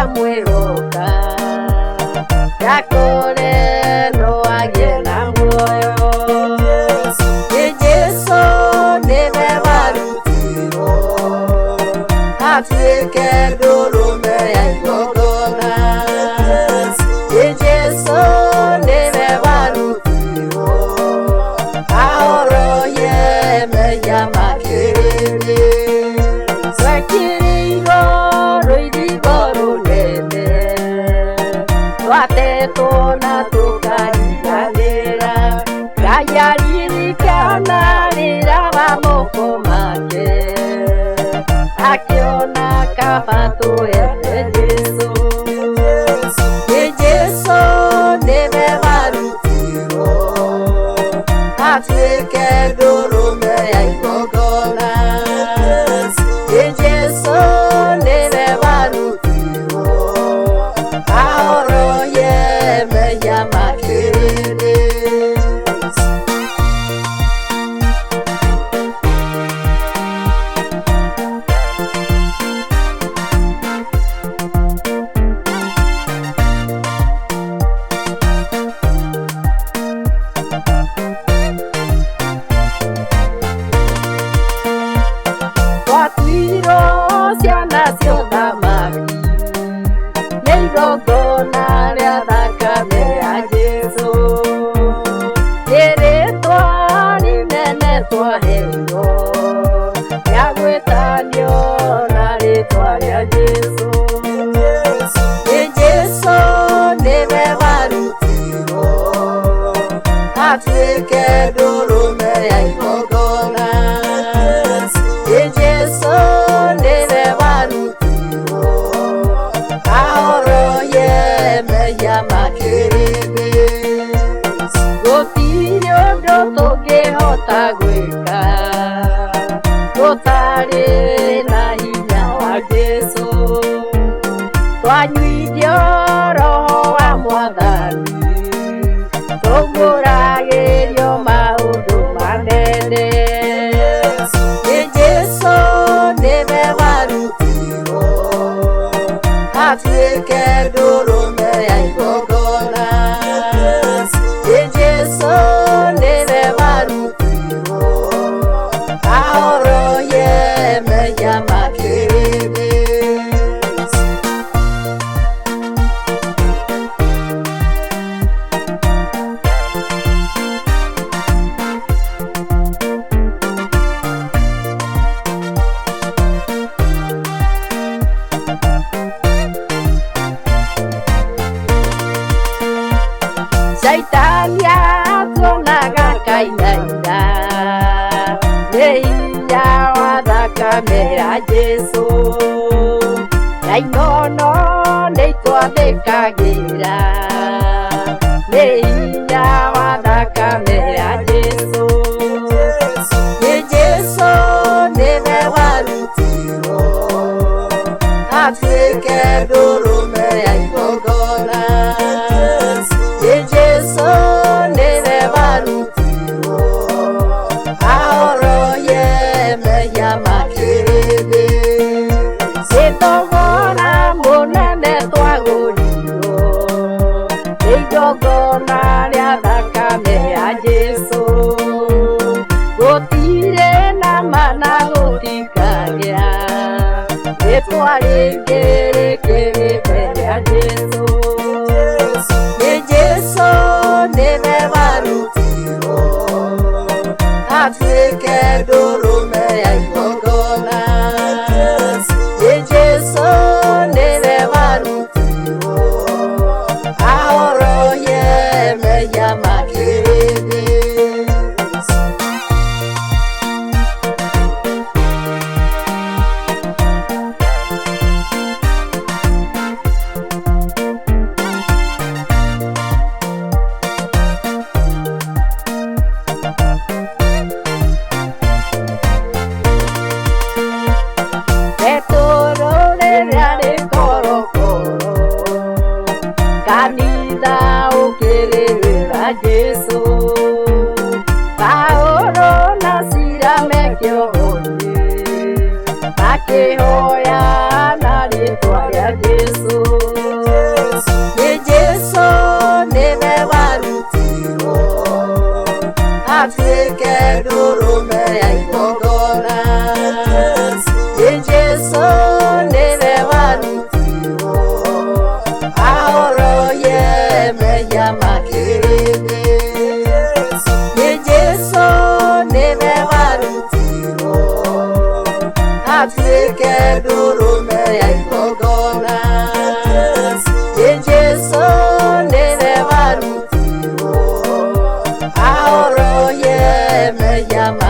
ndamwihoka yakore no agĩe na muoyo. Jesũ nĩwe warutirwo atuĩke ndũrũme ya igongona. Jesũ nĩwe warutirwo ahorohie mehia makĩrĩ. Twekĩrĩirwo rũirigo rũnene twatetwo na tũkariganĩra. Ngai aririkana wĩra wa moko make akĩona kaba twethe Jesũ. Jesũ nĩwe warutirwo atuĩke ndũrũme ya igongona. Jesũ nĩwe warutirwo ahorohie mehia makĩrĩ. Twatuirwo ciana cia ũthamaki nĩ igongona rĩa thakame ya Jesũ. Rĩrĩtwa rĩnene twaheirwo rĩa gwĩtanio na rĩtwa rĩa Jesũ. Jesũ nĩwe warutirwo atuĩke ndũrũme ya igongona. Jesũ nĩwe warutirwo ahorohie mehia makĩrĩ. Gũtirĩ ũndũ tũngĩhota gwĩka tũtarĩ na hinya wa Jesũ. Twanyuithio roho wa Mwathani tũmbũragĩrio maũndũ manene. Jesũ nĩwe warutirwo atuĩke ndũrũme ya igongona. Jesũ nĩwe warutirwo ahorohie mehia makĩrĩ. Shaitani atuonaga kainaina nĩ hinya wa thakame ya Jesũ. Ndaimono nĩ itwathĩkagĩra nĩ hinya wa thakame ya Jesũ. Jesũ nĩwe warutirwo atuĩke ndũrũme ya igongona. Jesũ nĩwe warutirwo ahorohie mehia makĩrĩ. Nĩ thogora mũnene twagũrirwo nĩ igongona rĩa thakame ya Jesũ. Gũtirĩ nama na gũtikagĩa rĩtwa rĩngĩ rĩkĩrĩte rĩa Jesũ. Jesũ nĩwe warutirwo atuĩke ndũrũme ya igongona. Jesũ nĩwe warutirwo ahorohie mehia makĩrĩ. Kanitha ũkĩrĩrĩra Jesũ. Paulo na Sila mekĩohwo-inĩ makĩhoya na rĩtwa rĩa Jesũ. meya